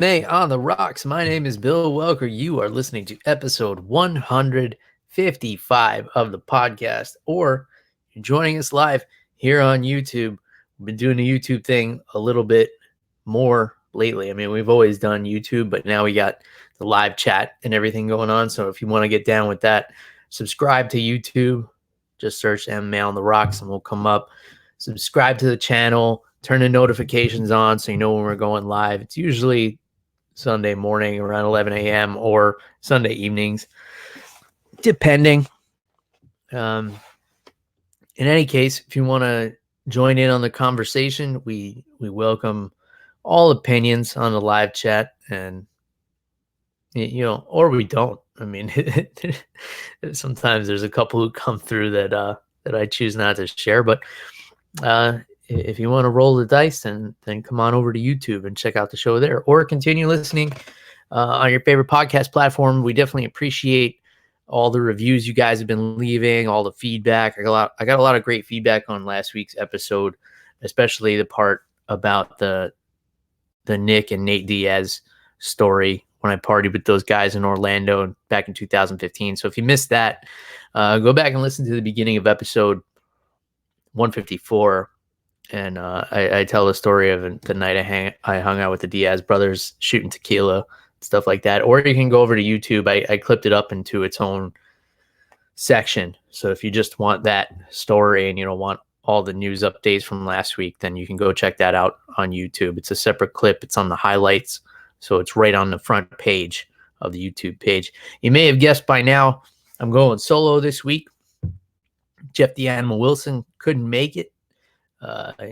May on the rocks. My name is Bill Welker. You are listening to episode 155 of the podcast, or you're joining us live here on YouTube. We've been doing the YouTube thing a little bit more lately. I mean, we've always done YouTube, but now we got the live chat and everything going on. So if you want to get down with that, subscribe to YouTube. Just search MMA on the rocks and we'll come up. Subscribe to the channel. Turn the notifications on so you know when we're going live. It's usually Sunday morning around 11 a.m. or Sunday evenings, depending. In any case, if you want to join in on the conversation, we welcome all opinions on the live chat, and or we don't. I mean, sometimes there's a couple who come through that I choose not to share, but if you want to roll the dice, then come on over to YouTube and check out the show there, or continue listening on your favorite podcast platform. We definitely appreciate all the reviews you guys have been leaving, all the feedback. I got a lot of great feedback on last week's episode, especially the part about the Nick and Nate Diaz story when I partied with those guys in Orlando back in 2015. So if you missed that, go back and listen to the beginning of episode 154. And I tell the story of the night I hung out with the Diaz brothers shooting tequila, stuff like that. Or you can go over to YouTube. I clipped it up into its own section. So if you just want that story and you don't want all the news updates from last week, then you can go check that out on YouTube. It's a separate clip. It's on the highlights. So it's right on the front page of the YouTube page. You may have guessed by now, I'm going solo this week. Jeff the Animal Wilson couldn't make it.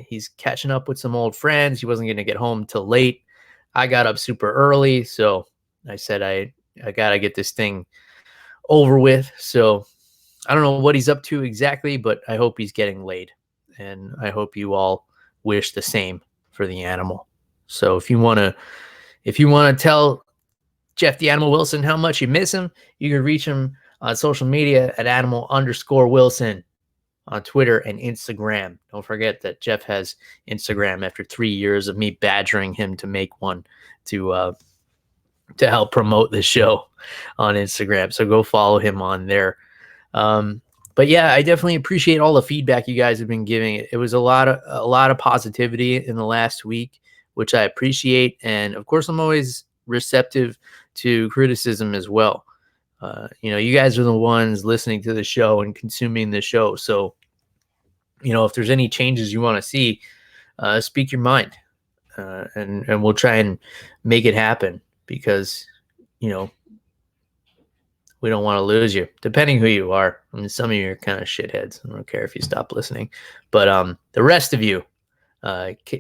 He's catching up with some old friends. He wasn't going to get home till late. I got up super early, so I said I got to get this thing over with. So I don't know what he's up to exactly, but I hope he's getting laid, and I hope you all wish the same for the animal. So if you want to tell Jeff the Animal Wilson how much you miss him, you can reach him on social media at animal_Wilson. On Twitter and Instagram. Don't forget that Jeff has Instagram after 3 years of me badgering him to make one to help promote the show on Instagram. So go follow him on there. But yeah, I definitely appreciate all the feedback you guys have been giving. It was a lot of positivity in the last week, which I appreciate. And of course, I'm always receptive to criticism as well. You guys are the ones listening to the show and consuming the show. So, if there's any changes you want to see, speak your mind, and we'll try and make it happen because, we don't want to lose you, depending who you are. I mean, some of you are kind of shitheads. I don't care if you stop listening, but the rest of you,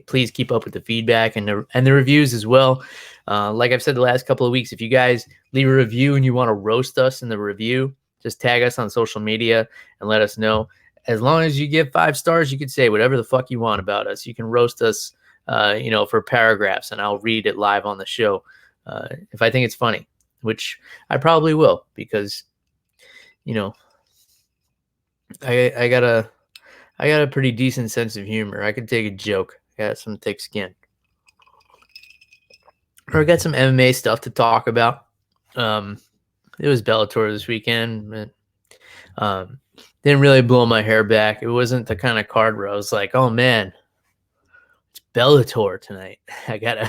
please keep up with the feedback and the reviews as well. Like I've said the last couple of weeks, if you guys leave a review and you want to roast us in the review, just tag us on social media and let us know. As long as you give 5 stars, you can say whatever the fuck you want about us. You can roast us, for paragraphs, and I'll read it live on the show if I think it's funny, which I probably will because, I got a pretty decent sense of humor. I can take a joke. I got some thick skin. Or I got some MMA stuff to talk about. It was Bellator this weekend. Didn't really blow my hair back. It wasn't the kind of card where I was like, oh man, it's Bellator tonight. I gotta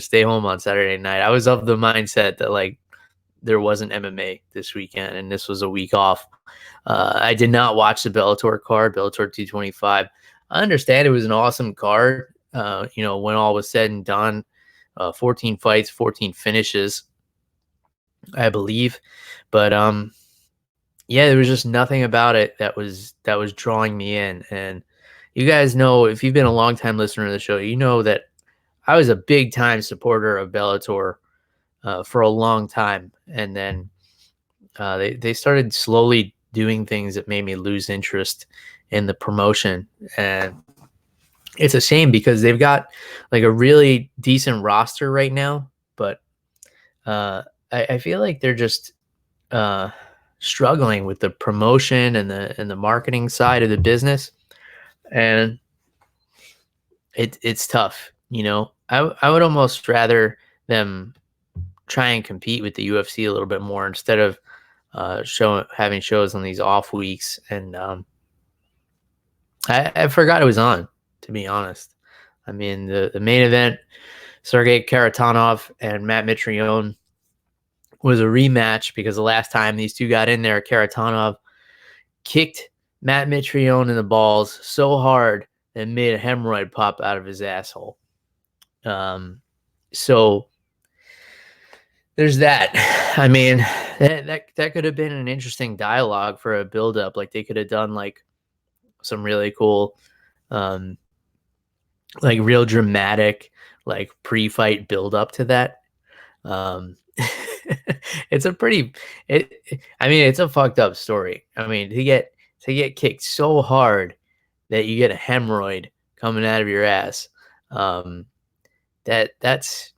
stay home on Saturday night. I was of the mindset that there wasn't MMA this weekend and this was a week off. I did not watch the Bellator card, Bellator 225. I understand it was an awesome card. When all was said and done, 14 fights, 14 finishes, I believe. But there was just nothing about it that was drawing me in. And you guys know, if you've been a long time listener to the show, you know that I was a big time supporter of Bellator for a long time. And then they started slowly doing things that made me lose interest in the promotion. And it's a shame because they've got a really decent roster right now, but I feel like they're just struggling with the promotion and the marketing side of the business, and it's tough. I would almost rather them try and compete with the UFC a little bit more instead of having shows on these off weeks. And I forgot it was on, to be honest. I mean, the main event, Sergei Kharitonov and Matt Mitrione, was a rematch because the last time these two got in there, Kharitonov kicked Matt Mitrione in the balls so hard that it made a hemorrhoid pop out of his asshole. So there's that. I mean, that could have been an interesting dialogue for a build-up. Like they could have done like some really cool, like real dramatic, like pre-fight build-up to that. It's a pretty. It's a fucked up story. I mean, to get kicked so hard that you get a hemorrhoid coming out of your ass. That's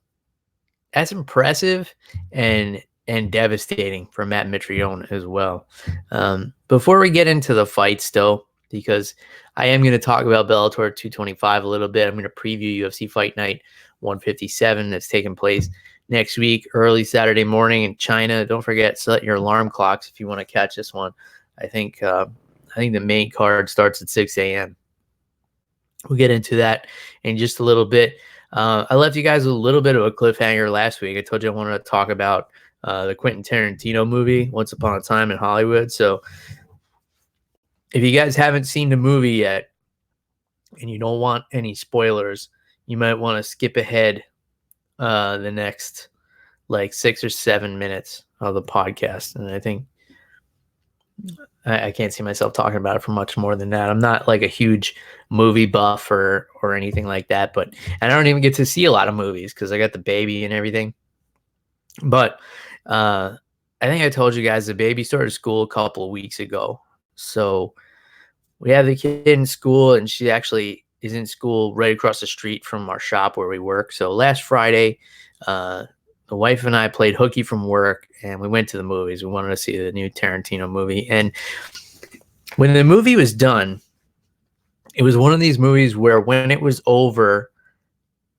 impressive and devastating for Matt Mitrione as well. Before we get into the fights, though, because I am going to talk about Bellator 225 a little bit. I'm going to preview UFC Fight Night 157 that's taking place next week, early Saturday morning in China. Don't forget, set your alarm clocks if you want to catch this one. I think the main card starts at 6 a.m. We'll get into that in just a little bit. I left you guys a little bit of a cliffhanger last week. I told you I wanted to talk about the Quentin Tarantino movie, Once Upon a Time in Hollywood. So if you guys haven't seen the movie yet and you don't want any spoilers, you might want to skip ahead the next like 6 or 7 minutes of the podcast. And I think I can't see myself talking about it for much more than that. I'm not like a huge movie buff or anything like that, and I don't even get to see a lot of movies because I got the baby and everything. But I think I told you guys the baby started school a couple of weeks ago. So we have the kid in school, and she actually is in school right across the street from our shop where we work. So last Friday, the wife and I played hooky from work, and we went to the movies. We wanted to see the new Tarantino movie. And when the movie was done, it was one of these movies where when it was over,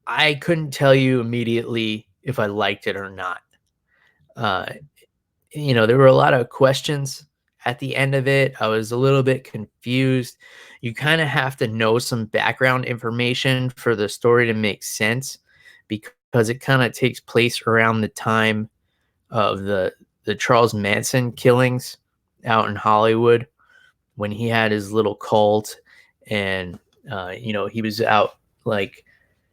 I couldn't tell you immediately if I liked it or not. There were a lot of questions at the end of it. I was a little bit confused. You kind of have to know some background information for the story to make sense, because it kind of takes place around the time of the Charles Manson killings out in Hollywood, when he had his little cult, and he was out, like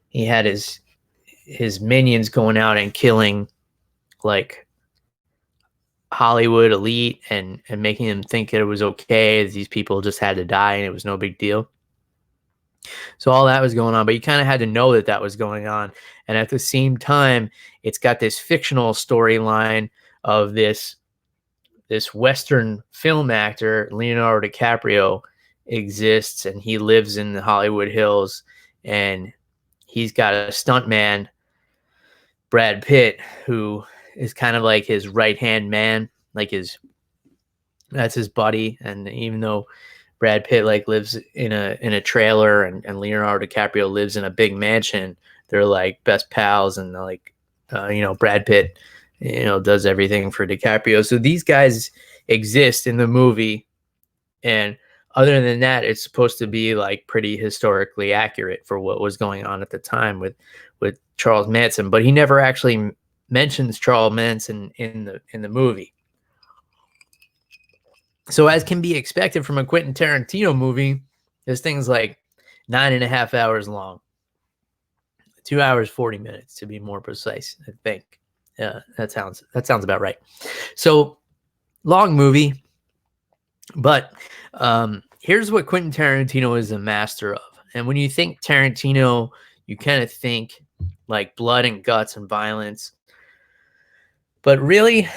he had his minions going out and killing like Hollywood elite and making them think it was okay, as these people just had to die and it was no big deal. So all that was going on, but you kind of had to know that was going on. And at the same time, it's got this fictional storyline of this Western film actor, Leonardo DiCaprio, exists, and he lives in the Hollywood Hills, and he's got a stuntman, Brad Pitt, who is kind of like his right-hand man, that's his buddy. And even though Brad Pitt like lives in a trailer and Leonardo DiCaprio lives in a big mansion, they're like best pals, and like Brad Pitt does everything for DiCaprio. So these guys exist in the movie, and other than that, it's supposed to be like pretty historically accurate for what was going on at the time with Charles Manson. But he never actually mentions Charles Manson in the movie. So as can be expected from a Quentin Tarantino movie, this thing's like 9.5 hours long. 2 hours, 40 minutes to be more precise, I think. That sounds about right. So long movie, but here's what Quentin Tarantino is a master of. And when you think Tarantino, you kind of think like blood and guts and violence. But really,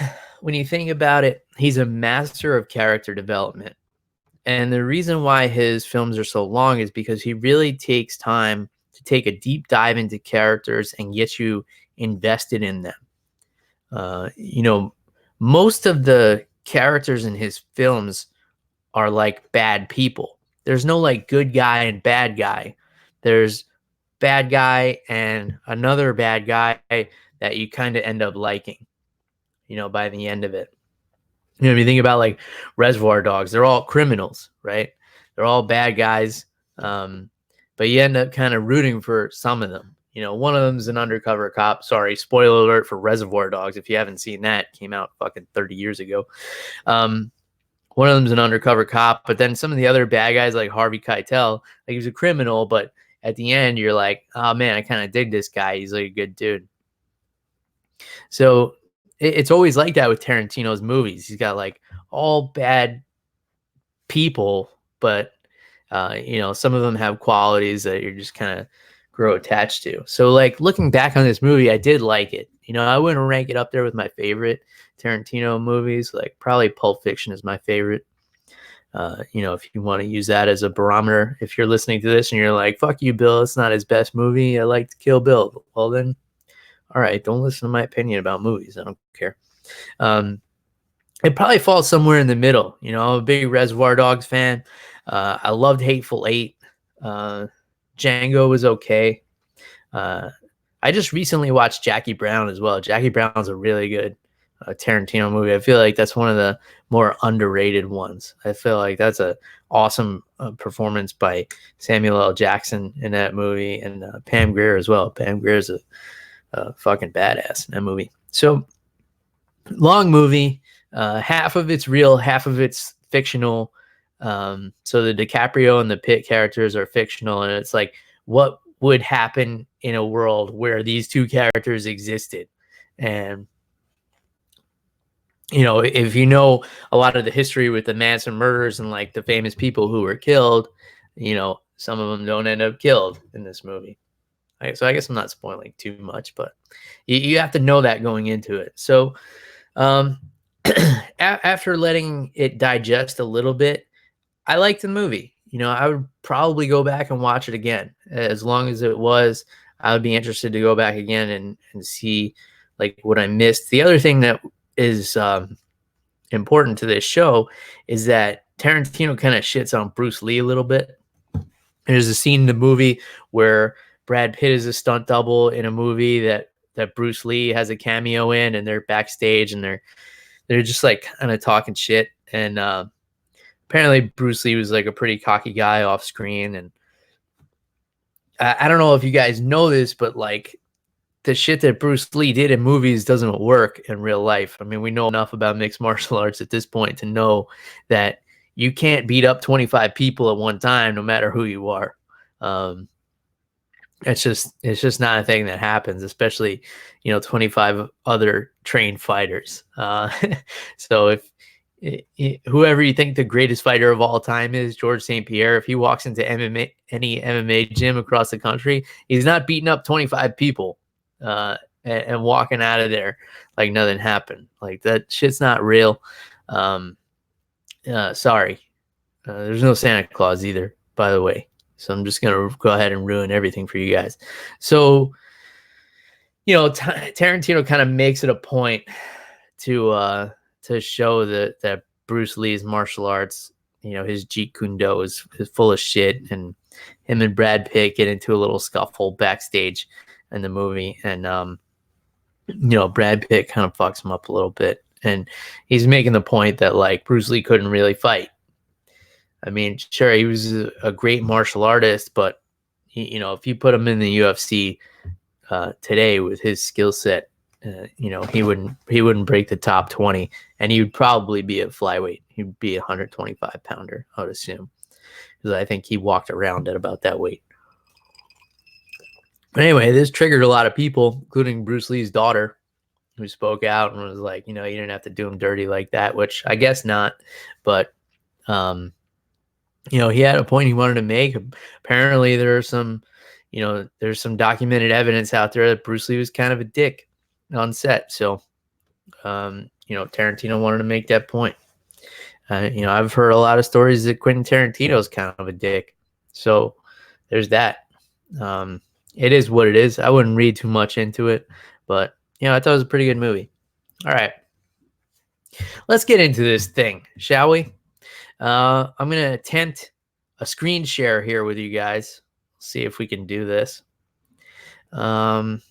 when you think about it, he's a master of character development. And the reason why his films are so long is because he really takes time to take a deep dive into characters and get you invested in them. Most of the characters in his films are like bad people. There's no like good guy and bad guy. There's bad guy and another bad guy that you kind of end up liking, by the end of it. If you think about like Reservoir Dogs, they're all criminals, right? They're all bad guys. But you end up kind of rooting for some of them. One of them's an undercover cop. Sorry, spoiler alert for Reservoir Dogs. If you haven't seen that, it came out fucking 30 years ago. One of them's an undercover cop, but then some of the other bad guys like Harvey Keitel, like he was a criminal, but at the end you're like, oh man, I kind of dig this guy. He's like a good dude. So it's always like that with Tarantino's movies. He's got like all bad people, but some of them have qualities that you're just kind of grow attached to. So like looking back on this movie, I did like it. I wouldn't rank it up there with my favorite Tarantino movies. Like probably Pulp Fiction is my favorite. If you want to use that as a barometer, if you're listening to this and you're like, fuck you, Bill, it's not his best movie, I like to Kill Bill. Well then, all right, don't listen to my opinion about movies. I don't care. It probably falls somewhere in the middle. I'm a big Reservoir Dogs fan. I loved Hateful Eight. Django was okay. I just recently watched Jackie Brown as well. Jackie Brown's a really good Tarantino movie. I feel like that's one of the more underrated ones. I feel like that's an awesome performance by Samuel L. Jackson in that movie, and Pam Grier as well. Pam Grier's a fucking badass in that movie. So long movie. Half of it's real, half of it's fictional. So the DiCaprio and the Pitt characters are fictional, and it's like what would happen in a world where these two characters existed. And if you know a lot of the history with the Manson murders and like the famous people who were killed, some of them don't end up killed in this movie. So I guess I'm not spoiling too much, but you have to know that going into it. So after letting it digest a little bit, I liked the movie. I would probably go back and watch it again. As long as it was, I would be interested to go back again and see like what I missed. The other thing that is important to this show is that Tarantino kind of shits on Bruce Lee a little bit. There's a scene in the movie where Brad Pitt is a stunt double in a movie that Bruce Lee has a cameo in, and they're backstage and they're just like kind of talking shit. And apparently Bruce Lee was like a pretty cocky guy off screen. And I don't know if you guys know this, but like the shit that Bruce Lee did in movies doesn't work in real life. I mean, we know enough about mixed martial arts at this point to know that you can't beat up 25 people at one time, no matter who you are. It's just not a thing that happens, especially, 25 other trained fighters. So if whoever you think the greatest fighter of all time is, George St. Pierre, if he walks into any MMA gym across the country, he's not beating up 25 people and walking out of there like nothing happened. Like that shit's not real. Sorry. There's no Santa Claus either, by the way. So I'm just going to go ahead and ruin everything for you guys. So, Tarantino kind of makes it a point to show that Bruce Lee's martial arts, his Jeet Kune Do is full of shit, and him and Brad Pitt get into a little scuffle backstage in the movie, and Brad Pitt kind of fucks him up a little bit, and he's making the point that like Bruce Lee couldn't really fight. I mean, sure, he was a great martial artist, but if you put him in the UFC today with his skill set, he wouldn't break the top 20, and he would probably be a flyweight. He'd be a 125 pounder, I would assume, because I think he walked around at about that weight. But anyway, this triggered a lot of people, including Bruce Lee's daughter, who spoke out and was like, you didn't have to do him dirty like that, which I guess not, but he had a point he wanted to make. Apparently there's some documented evidence out there that Bruce Lee was kind of a dick on set. So, Tarantino wanted to make that point. I've heard a lot of stories that Quentin Tarantino is kind of a dick. So there's that. It is what it is. I wouldn't read too much into it, but I thought it was a pretty good movie. All right, let's get into this thing, shall we? I'm going to attempt a screen share here with you guys. See if we can do this. And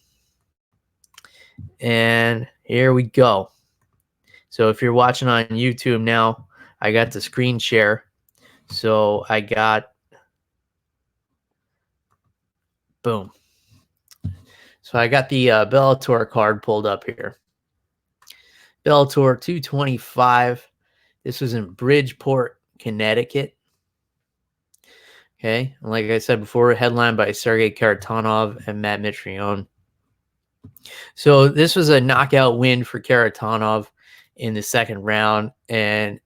here we go. So if you're watching on YouTube now, I got the screen share. So I got, boom. So I got the Bellator card pulled up here. Bellator 225. This was in Bridgeport, Connecticut. Okay. And like I said before, headlined by Sergei Kharitonov and Matt Mitrione. So this was a knockout win for Kharitonov in the second round. And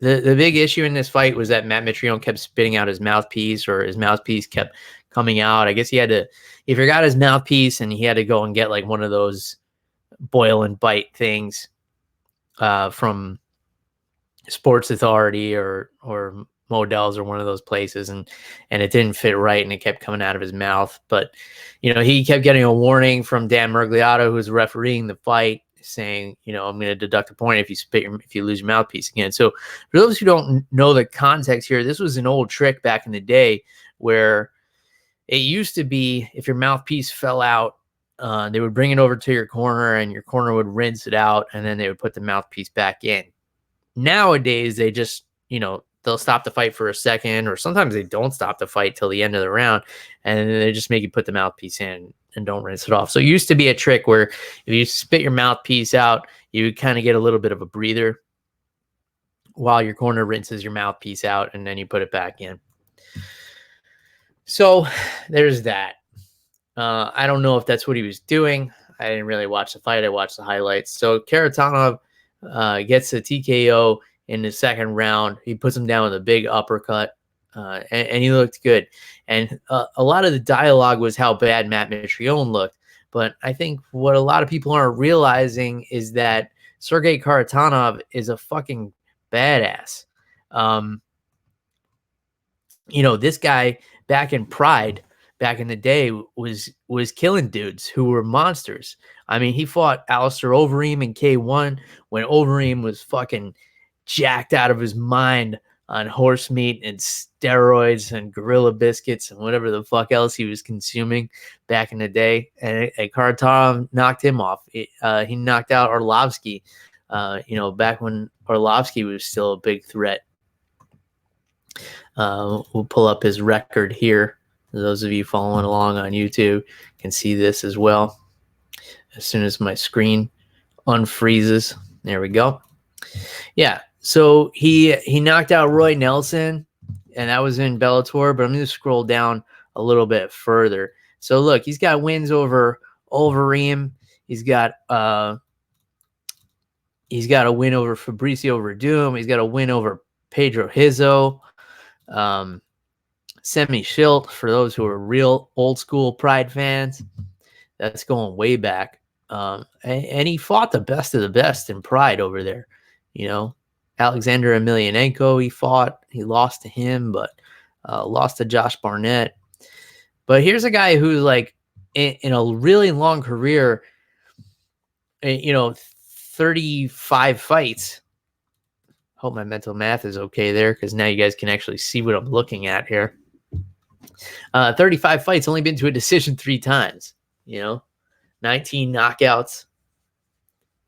the big issue in this fight was that Matt Mitrione kept spitting out his mouthpiece, or his mouthpiece kept coming out. I guess he had to, he forgot his mouthpiece and he had to go and get like one of those boil and bite things from Sports Authority or Models or one of those places, and it didn't fit right and it kept coming out of his mouth. But you know, he kept getting a warning from Dan Mergliato, who's refereeing the fight, saying, you know, I'm going to deduct a point if you lose your mouthpiece again. So for those who don't know the context here, this was an old trick back in the day where it used to be if your mouthpiece fell out, they would bring it over to your corner and your corner would rinse it out and then they would put the mouthpiece back in. Nowadays, they just, you know, they'll stop the fight for a second, or sometimes they don't stop the fight till the end of the round, and then they just make you put the mouthpiece in and don't rinse it off. So it used to be a trick where if you spit your mouthpiece out, you would kind of get a little bit of a breather while your corner rinses your mouthpiece out, and then you put it back in. So there's that. I don't know if that's what he was doing. I didn't really watch the fight. I watched the highlights. So Kharitonov gets a TKO in the second round. He puts him down with a big uppercut, and he looked good. And a lot of the dialogue was how bad Matt Mitrione looked. But I think what a lot of people aren't realizing is that Sergei Kharitonov is a fucking badass. You know, this guy back in Pride, back in the day, was killing dudes who were monsters. I mean, he fought Alistair Overeem in K1 when Overeem was fucking jacked out of his mind on horse meat and steroids and gorilla biscuits and whatever the fuck else he was consuming back in the day. And Kharitonov knocked him off. He knocked out Arlovsky, you know, back when Arlovsky was still a big threat. We'll pull up his record here. Those of you following along on YouTube can see this as well. As soon as my screen unfreezes, there we go. Yeah, so he knocked out Roy Nelson, and that was in Bellator. But I'm going to scroll down a little bit further. So look, he's got wins over Overeem. He's got a win over Fabricio Verdum. He's got a win over Pedro Hizzo. Semi Schilt, for those who are real old school Pride fans. That's going way back. And he fought the best of the best in Pride over there. You know, Alexander Emelianenko, he lost to him, but lost to Josh Barnett. But here's a guy who's like in a really long career, you know, 35 fights. Hope my mental math is okay there, because now you guys can actually see what I'm looking at here. 35 fights, only been to a decision 3 times, you know, 19 knockouts,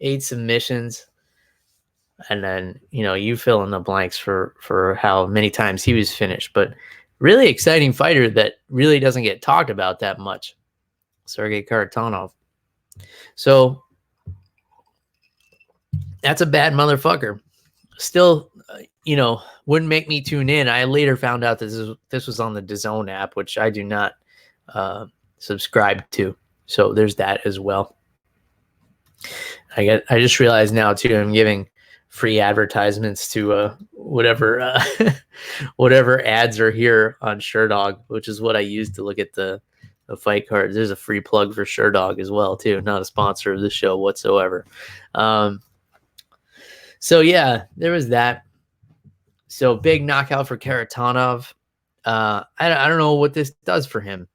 8 submissions. And then, you know, you fill in the blanks for how many times he was finished. But really exciting fighter that really doesn't get talked about that much, Sergei Kharitonov. So that's a bad motherfucker. Still, you know, wouldn't make me tune in. I later found out this was on the DAZN app, which I do not subscribe to. So there's that as well. I just realized now too, I'm giving free advertisements to whatever whatever ads are here on SureDog, which is what I use to look at the fight cards. There's a free plug for SureDog as well too. Not a sponsor of the show whatsoever. So yeah, there was that. So big knockout for Kharitonov. I don't know what this does for him.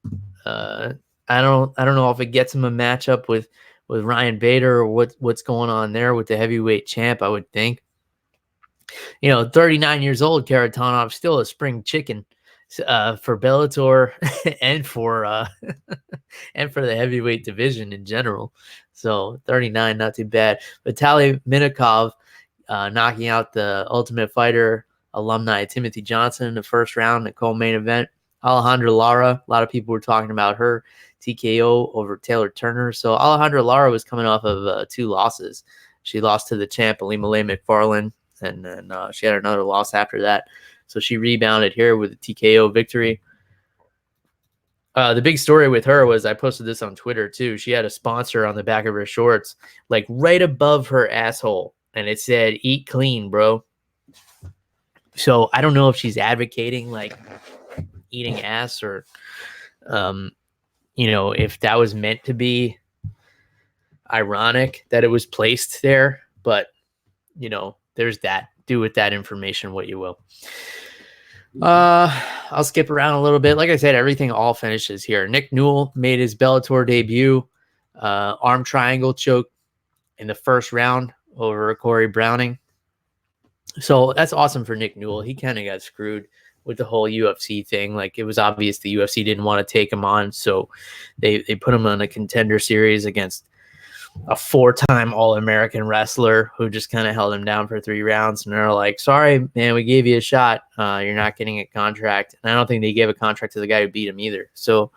I don't know if it gets him a matchup with Ryan Bader or what's going on there with the heavyweight champ. I would think, you know, 39 years old, Kharitonov, still a spring chicken, for Bellator and for and for the heavyweight division in general. So 39, not too bad. Vitaly Minakov knocking out the Ultimate Fighter alumni Timothy Johnson in the first round, the co-main event. Alejandra Lara, a lot of people were talking about her TKO over Taylor Turner. So Alejandra Lara was coming off of 2 losses. She lost to the champ Alimale McFarland, and then she had another loss after that. So she rebounded here with a TKO victory. The big story with her was, I posted this on Twitter too, she had a sponsor on the back of her shorts, like right above her asshole, and it said, "Eat clean, bro." So I don't know if she's advocating like eating ass, or if that was meant to be ironic that it was placed there, but there's that. Do with that information what you will. I'll skip around a little bit. Like I said, everything all finishes here. Nick Newell made his Bellator debut. Arm triangle choke in the first round over Corey Browning. So that's awesome for Nick Newell. He kind of got screwed with the whole UFC thing. Like, it was obvious the UFC didn't want to take him on, so they put him on a contender series against a 4-time All-American wrestler who just kind of held him down for 3 rounds. And they're like, "Sorry, man, we gave you a shot. You're not getting a contract." And I don't think they gave a contract to the guy who beat him either. So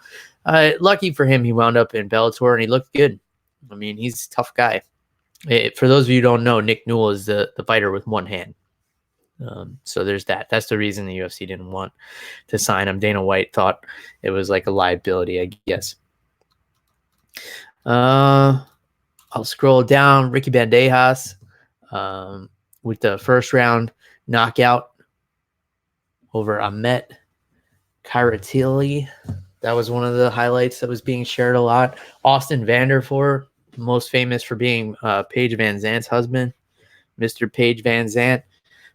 lucky for him, he wound up in Bellator, and he looked good. I mean, he's a tough guy. For those of you who don't know, Nick Newell is the fighter with one hand. So there's that. That's the reason the UFC didn't want to sign him. Dana White thought it was like a liability, I guess. I'll scroll down. Ricky Bandejas with the first round knockout over Ahmet Kharitonov. That was one of the highlights that was being shared a lot. Austin Vandervoort, most famous for being Paige Van Zant's husband, Mr. Paige Van Zant,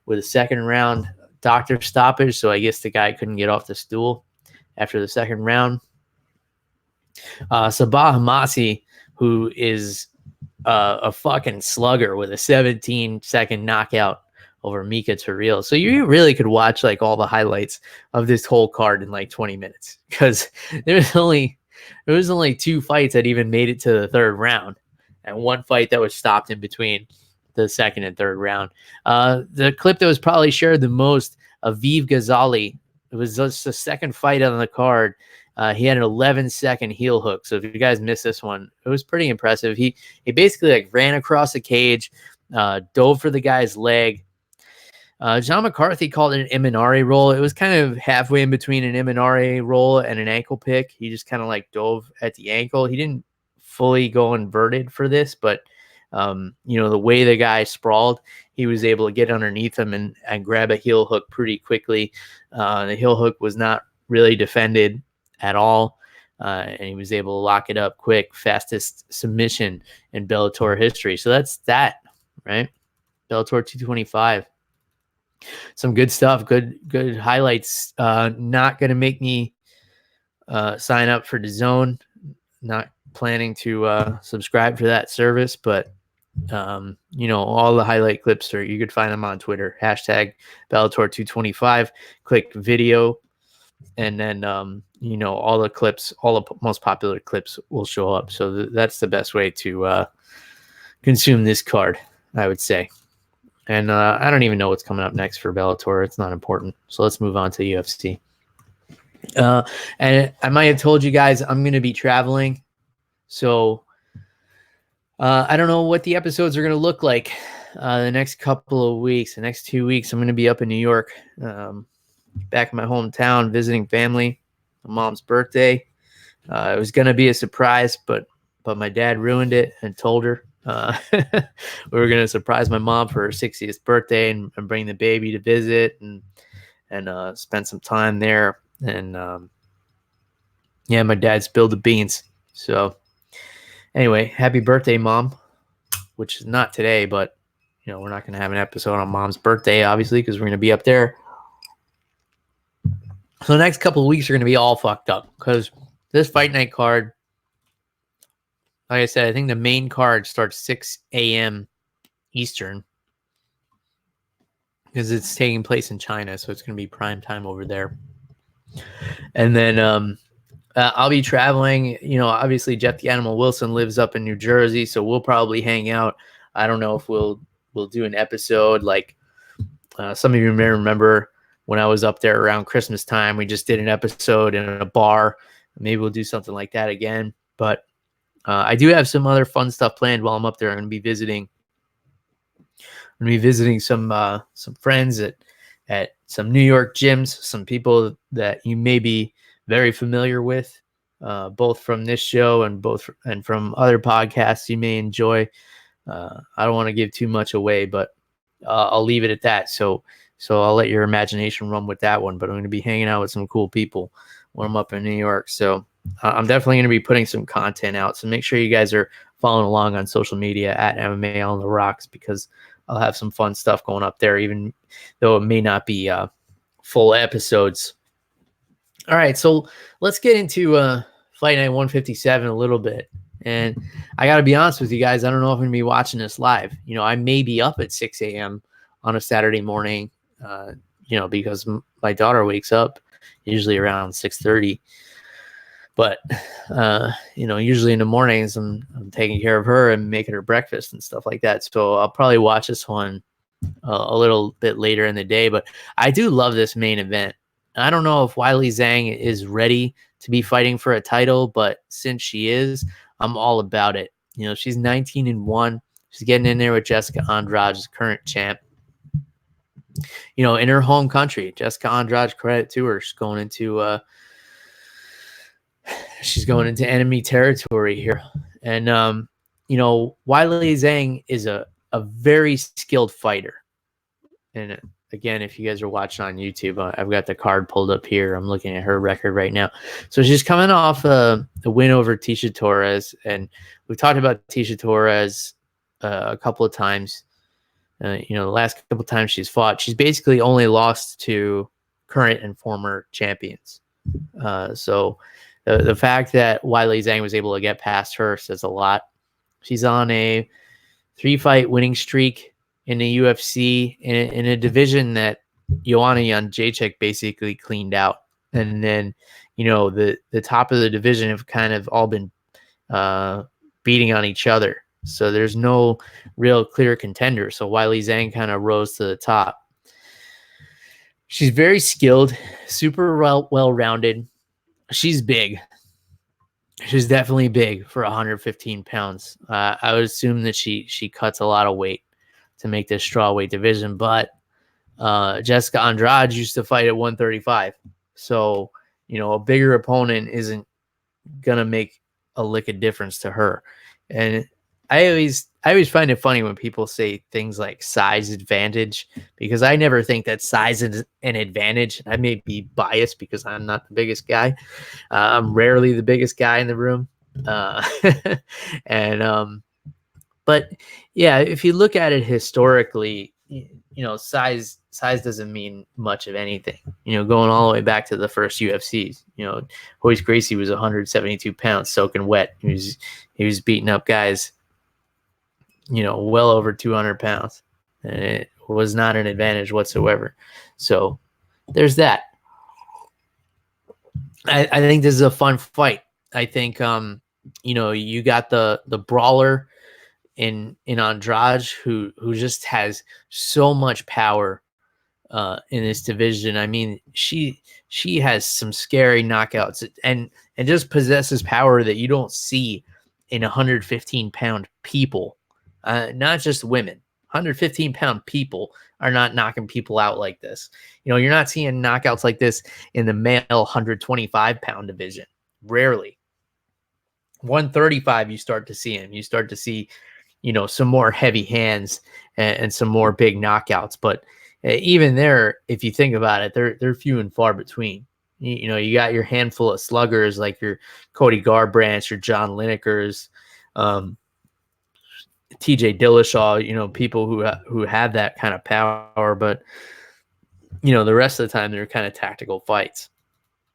with a second round doctor stoppage. So I guess the guy couldn't get off the stool after the second round. Sabah Homasi, who is a fucking slugger, with a 17-second knockout over Micah Terrill. So you really could watch like all the highlights of this whole card in like 20 minutes, because there was only 2 fights that even made it to the third round, and 1 fight that was stopped in between the second and third round. The clip that was probably shared the most, Aviv Ghazali. It was just the second fight on the card. He had an 11-second heel hook. So if you guys missed this one, it was pretty impressive. He basically like ran across the cage, dove for the guy's leg. John McCarthy called it an Imanari roll. It was kind of halfway in between an Imanari roll and an ankle pick. He just kind of like dove at the ankle. He didn't fully go inverted for this, but the way the guy sprawled, he was able to get underneath him and grab a heel hook pretty quickly. The heel hook was not really defended at all, and he was able to lock it up quick. Fastest submission in Bellator history. So that's that, right? Bellator 225. Some good stuff, good highlights. Not going to make me sign up for DAZN. Not planning to subscribe to that service, but all the highlight clips you could find them on Twitter. Hashtag Bellator 225. Click video, and then all the clips, all the most popular clips will show up. So that's the best way to consume this card, I would say. And I don't even know what's coming up next for Bellator. It's not important. So let's move on to UFC. And I might have told you guys I'm going to be traveling. So I don't know what the episodes are going to look like the next couple of weeks. The next 2 weeks, I'm going to be up in New York, back in my hometown, visiting family. My mom's birthday. It was going to be a surprise, but my dad ruined it and told her. We were going to surprise my mom for her 60th birthday and bring the baby to visit and spend some time there. And my dad spilled the beans. So anyway, happy birthday, Mom, which is not today, but we're not going to have an episode on Mom's birthday, obviously, because we're going to be up there. So the next couple of weeks are going to be all fucked up, because this Fight Night card, like I said, I think the main card starts 6 a.m. Eastern, because it's taking place in China, so it's going to be prime time over there. And then I'll be traveling. Obviously Jeff the Animal Wilson lives up in New Jersey, so we'll probably hang out. I don't know if we'll do an episode like some of you may remember when I was up there around Christmas time. We just did an episode in a bar. Maybe we'll do something like that again. But I do have some other fun stuff planned while I'm up there. I'm going to be visiting some friends at some New York gyms, some people that you may be very familiar with, both from this show and from other podcasts you may enjoy. I don't want to give too much away, but I'll leave it at that. So I'll let your imagination run with that one. But I'm going to be hanging out with some cool people when I'm up in New York. So I'm definitely going to be putting some content out. So make sure you guys are following along on social media at MMA on the Rocks, because I'll have some fun stuff going up there, even though it may not be full episodes. All right, so let's get into Fight Night 157 a little bit. And I got to be honest with you guys, I don't know if I'm going to be watching this live. I may be up at 6 a.m. on a Saturday morning, because my daughter wakes up usually around 6:30. But, usually in the mornings, I'm taking care of her and making her breakfast and stuff like that. So I'll probably watch this one a little bit later in the day. But I do love this main event. I don't know if Weili Zhang is ready to be fighting for a title, but since she is, I'm all about it. She's 19-1. She's getting in there with Jessica Andrade, current champ. In her home country. Jessica Andrade, credit to her. She's going into enemy territory here. And, Weili Zhang is a very skilled fighter. And again, if you guys are watching on YouTube, I've got the card pulled up here. I'm looking at her record right now. So she's coming off a win over Tecia Torres. And we've talked about Tecia Torres a couple of times. The last couple of times she's fought, she's basically only lost to current and former champions. So the fact that Weili Zhang was able to get past her says a lot. She's on a 3-fight winning streak in the UFC in a division that Joanna Jędrzejczyk basically cleaned out. And then, the top of the division have kind of all been beating on each other. So there's no real clear contender. So Weili Zhang kind of rose to the top. She's very skilled, super well-rounded. She's big. She's definitely big for 115 pounds. I would assume that she cuts a lot of weight to make this strawweight division, but Jessica Andrade used to fight at 135. So, a bigger opponent isn't going to make a lick of difference to her. And I always find it funny when people say things like size advantage, because I never think that size is an advantage. I may be biased because I'm not the biggest guy. I'm rarely the biggest guy in the room. But yeah, if you look at it historically, size doesn't mean much of anything. Going all the way back to the first UFCs, Royce Gracie was 172 pounds, soaking wet. He was beating up guys, well over 200 pounds, and it was not an advantage whatsoever. So there's that. I think this is a fun fight. I think, you got the brawler in Andrade, who just has so much power in this division. I mean, she has some scary knockouts and just possesses power that you don't see in 115-pound people. Not just women. 115-pound people are not knocking people out like this. You're not seeing knockouts like this in the male 125-pound division. Rarely. 135, you start to see him. You start to see, some more heavy hands and some more big knockouts. But even there, if you think about it, they're few and far between. You got your handful of sluggers like your Cody Garbrandt, your John Linekers, TJ Dillashaw, people who have that kind of power, but the rest of the time they're kind of tactical fights.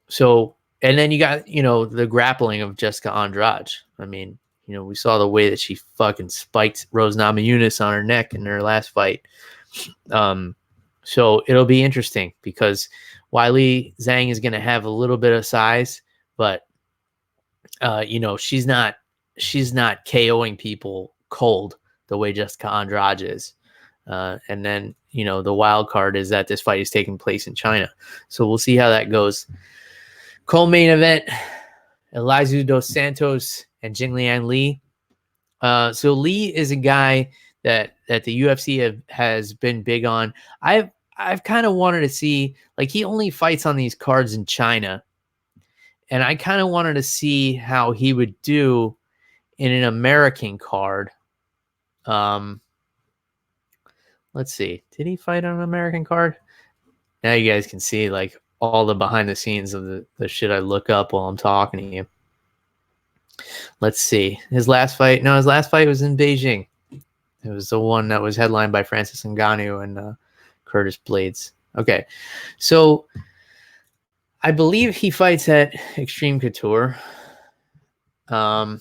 So, and then you got, the grappling of Jessica Andrade. I mean, we saw the way that she fucking spiked Rose Namajunas on her neck in her last fight. So it'll be interesting because Weili Zhang is going to have a little bit of size, but she's not KOing people cold the way Jessica Andrade is. And then, the wild card is that this fight is taking place in China. So we'll see how that goes. Co-main event, Elizu dos Santos and Jingliang Li. So Li is a guy that the UFC has been big on. I've kind of wanted to see, like, he only fights on these cards in China. And I kind of wanted to see how he would do in an American card. Let's see. Did he fight on an American card? Now you guys can see, like, all the behind the scenes of the shit I look up while I'm talking to you. Let's see. His last fight was in Beijing. It was the one that was headlined by Francis Ngannou and Curtis Blades. Okay. So I believe he fights at Extreme Couture. On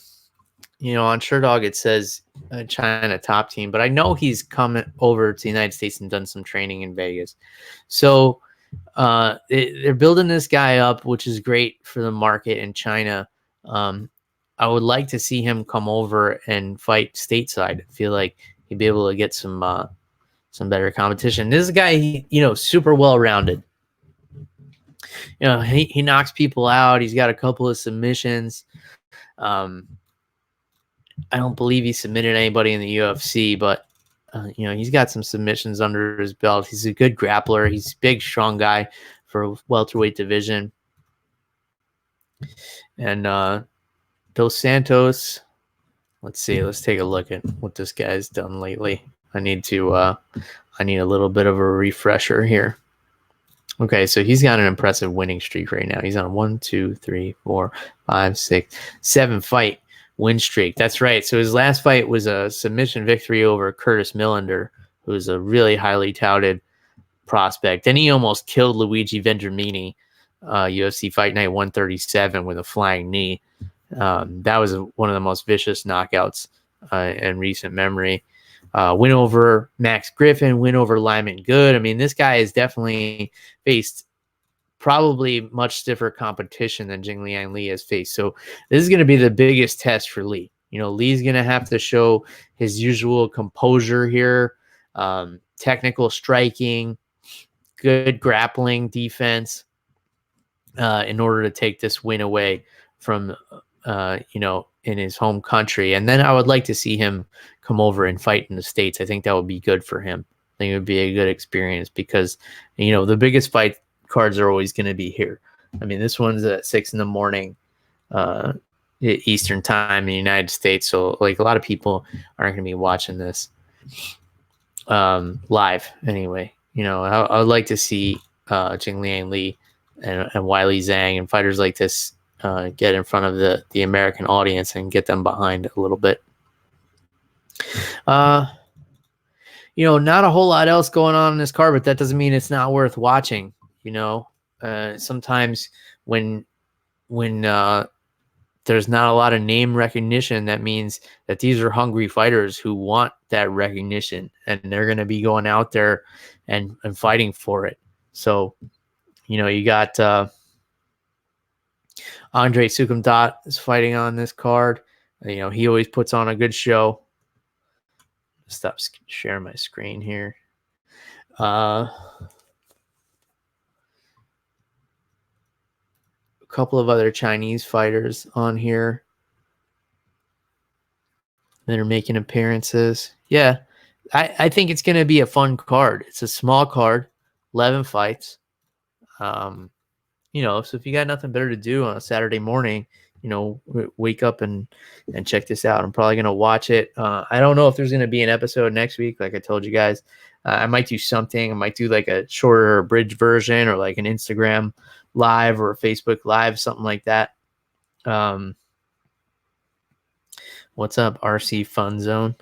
Sherdog it says China top team, but I know he's come over to the United States and done some training in Vegas. So they're building this guy up, which is great for the market in China. I would like to see him come over and fight stateside. I feel like he'd be able to get some better competition. This is a guy, super well-rounded. He knocks people out. He's got a couple of submissions. I don't believe he submitted anybody in the UFC, but he's got some submissions under his belt. He's a good grappler. He's a big, strong guy for welterweight division. And Dos Santos, let's see. Let's take a look at what this guy's done lately. I need a little bit of a refresher here. Okay, so he's got an impressive winning streak right now. He's on a 1, 2, 3, 4, 5, 6, 7 fight win streak. That's right. So his last fight was a submission victory over Curtis Millender, who's a really highly touted prospect. Then he almost killed Luigi Vendramini, UFC Fight Night 137 with a flying knee. That was one of the most vicious knockouts in recent memory. Win over Max Griffin, win over Lyman Good. I mean, this guy has definitely faced probably much stiffer competition than Jingliang Li has faced. So this is going to be the biggest test for Li. Li's going to have to show his usual composure here, technical striking, good grappling defense, in order to take this win away from, in his home country. And then I would like to see him come over and fight in the States. I think that would be good for him. I think it would be a good experience because, the biggest fight cards are always going to be here. I mean, this one's at 6 a.m. Eastern time in the United States. So, like, a lot of people aren't going to be watching this live anyway. I would like to see Jingliang Li and Weili Zhang and fighters like this get in front of the American audience and get them behind a little bit. Not a whole lot else going on in this card, but that doesn't mean it's not worth watching. Sometimes when there's not a lot of name recognition, that means that these are hungry fighters who want that recognition, and they're going to be going out there and fighting for it. So, you got Andre Sukumdat is fighting on this card. He always puts on a good show. Stop sharing my screen here. A couple of other Chinese fighters on here that are making appearances. Yeah, I think it's going to be a fun card. It's a small card, 11 fights. So if you got nothing better to do on a Saturday morning, wake up and check this out. I'm probably going to watch it. I don't know if there's going to be an episode next week. Like I told you guys, I might do something. I might do like a shorter abridged version or like an Instagram live or a Facebook live, something like that. What's up, RC Fun Zone?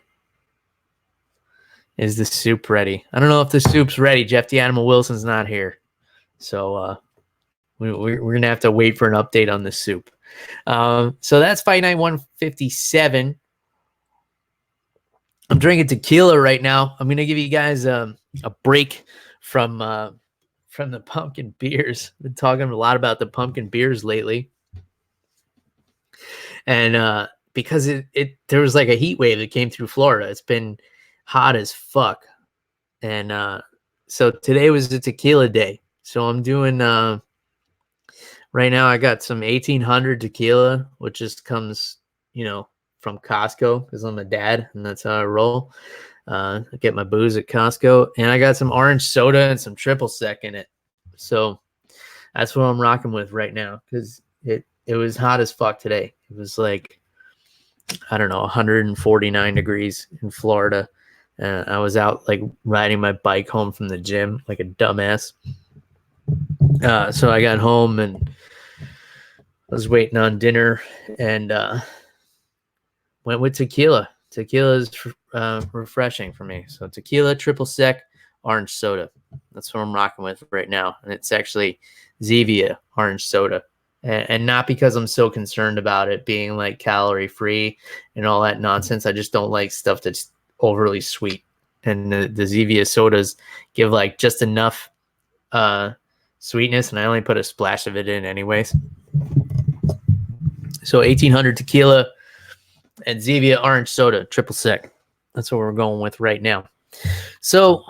Is the soup ready? I don't know if the soup's ready. Jeff the Animal Wilson's not here. So we're going to have to wait for an update on the soup. So that's Fight Night 157. I'm drinking tequila right now. I'm going to give you guys a break from the pumpkin beers. Been talking a lot about the pumpkin beers lately. And because there was like a heat wave that came through Florida. It's been hot as fuck. And so today was the tequila day. So I'm doing right now I got some 1800 tequila, which just comes, from Costco because I'm a dad and that's how I roll. I get my booze at Costco, and I got some orange soda and some triple sec in it. So that's what I'm rocking with right now because it was hot as fuck today. It was like, I don't know, 149 degrees in Florida. I was out like riding my bike home from the gym like a dumbass. So I got home and I was waiting on dinner and went with tequila. Tequila is refreshing for me. So tequila, triple sec, orange soda. That's what I'm rocking with right now. And it's actually Zevia orange soda. And not because I'm so concerned about it being like calorie free and all that nonsense. I just don't like stuff that's overly sweet. And the Zevia sodas give like just enough sweetness. And I only put a splash of it in anyways. So 1800 tequila and Zevia orange soda, triple sec. That's what we're going with right now. So,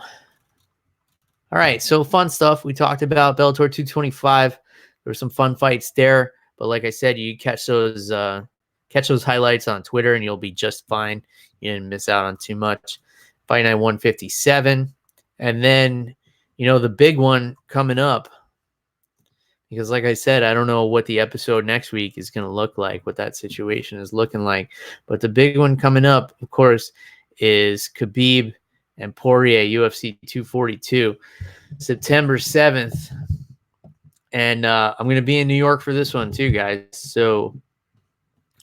all right. So fun stuff. We talked about Bellator 225. There were some fun fights there, but like I said, you catch those highlights on Twitter, and you'll be just fine. You didn't miss out on too much. Fight Night 157, and then the big one coming up. Because like I said, I don't know what the episode next week is going to look like, what that situation is looking like. But the big one coming up, of course, is Khabib and Poirier, UFC 242, September 7th. And I'm going to be in New York for this one too, guys. So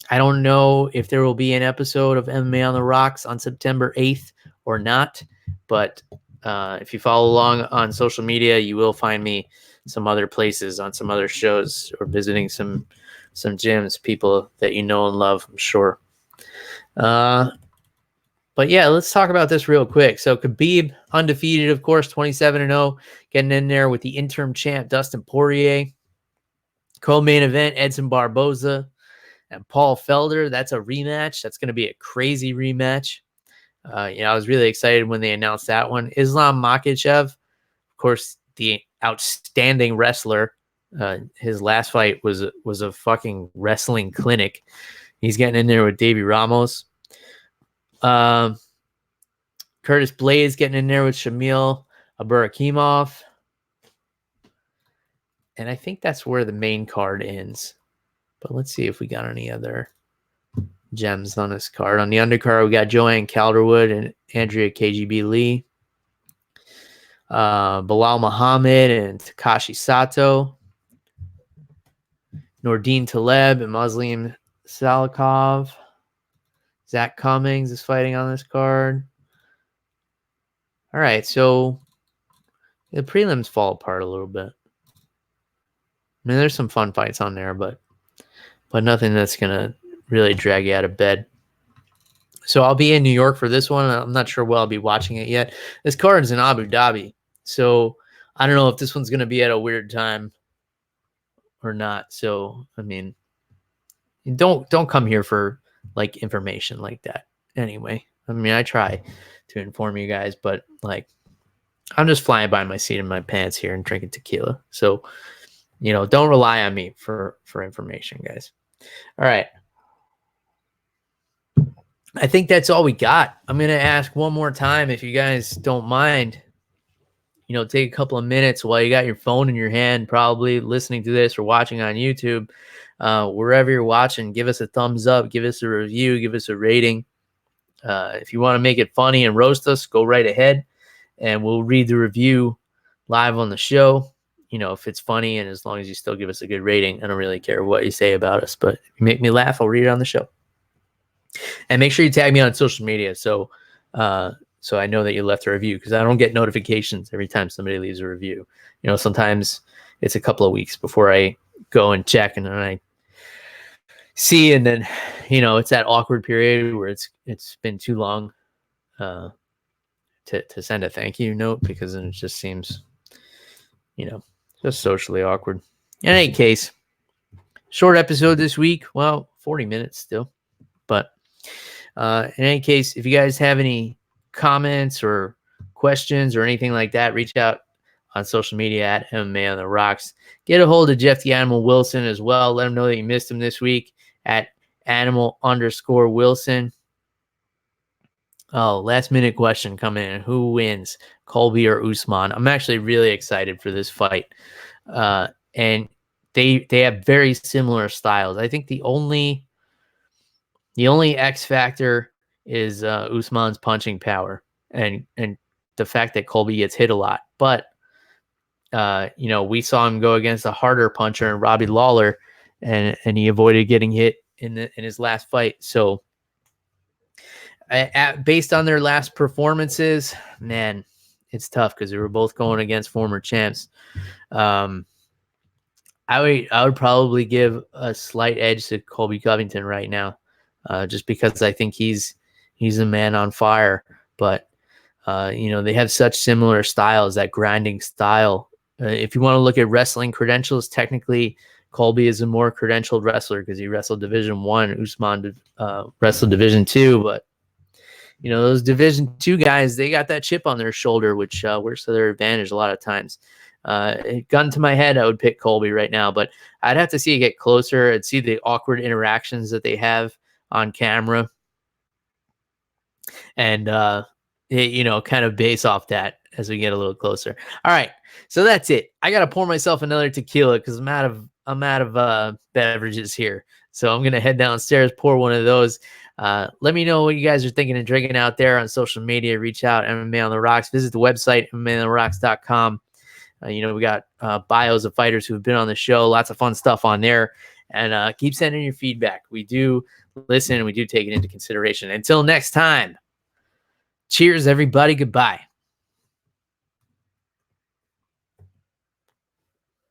I don't know if there will be an episode of MMA on the Rocks on September 8th or not. But if you follow along on social media, you will find me some other places on some other shows or visiting some gyms, people that you know and love, I'm sure. But yeah, let's talk about this real quick. So Khabib, undefeated, of course, 27-0, getting in there with the interim champ, Dustin Poirier. Co-main event, Edson Barboza and Paul Felder. That's a rematch. That's going to be a crazy rematch. I was really excited when they announced that one. Islam Makhachev, of course, the outstanding wrestler. His last fight was a fucking wrestling clinic. He's getting in there with Davey Ramos. Curtis Blaydes getting in there with Shamil Aburakimov. And I think that's where the main card ends. But let's see if we got any other gems on this card. On the undercard, we got Joanne Calderwood and Andrea KGB Lee. Bilal Muhammad and Takashi Sato. Nordine Taleb and Muslim Salikov. Zach Cummings is fighting on this card. All right, so the prelims fall apart a little bit. I mean, there's some fun fights on there, but nothing that's going to really drag you out of bed. So I'll be in New York for this one. I'm not sure where I'll be watching it yet. This card is in Abu Dhabi. So I don't know if this one's going to be at a weird time or not. So, I mean, don't come here for like information like that. Anyway, I mean, I try to inform you guys, but like, I'm just flying by my seat in my pants here and drinking tequila. So, don't rely on me for information, guys. All right. I think that's all we got. I'm going to ask one more time, if you guys don't mind, take a couple of minutes while you got your phone in your hand, probably listening to this or watching on YouTube, wherever you're watching, give us a thumbs up, give us a review, give us a rating. If you want to make it funny and roast us, go right ahead, and we'll read the review live on the show. If it's funny, and as long as you still give us a good rating, I don't really care what you say about us, but if you make me laugh, I'll read it on the show. And make sure you tag me on social media so I know that you left a review, because I don't get notifications every time somebody leaves a review. Sometimes it's a couple of weeks before I go and check, and then I see, and then it's that awkward period where it's been too long to send a thank you note, because then it just seems, just socially awkward. In any case, short episode this week. Well, 40 minutes still. But in any case, if you guys have any comments or questions or anything like that, reach out on social media at MMA on the Rocks. Get a hold of Jeff the Animal Wilson as well. Let him know that you missed him this week at Animal_Wilson. Oh, last minute question coming in. Who wins, Colby or Usman? I'm actually really excited for this fight. And they have very similar styles. I think the only X factor is Usman's punching power and the fact that Colby gets hit a lot. But we saw him go against a harder puncher in Robbie Lawler, and he avoided getting hit in his last fight. So based on their last performances, man, it's tough because they were both going against former champs. I would probably give a slight edge to Colby Covington right now, just because I think he's a man on fire. But they have such similar styles, that grinding style. If you want to look at wrestling credentials, technically Colby is a more credentialed wrestler because he wrestled Division I. Usman wrestled Division II, but those Division II guys, they got that chip on their shoulder, which works to their advantage a lot of times. Gun to my head, I would pick Colby right now, but I'd have to see it get closer and see the awkward interactions that they have on camera, and kind of base off that as we get a little closer. All right, so that's it. I gotta pour myself another tequila because I'm out of beverages here, so I'm gonna head downstairs, pour one of those. Let me know what you guys are thinking and drinking out there on social media. Reach out, MMA on the Rocks. Visit the website, MMAonTheRocks.com. We got bios of fighters who have been on the show. Lots of fun stuff on there. And keep sending your feedback. We do listen and we do take it into consideration. Until next time, cheers, everybody. Goodbye.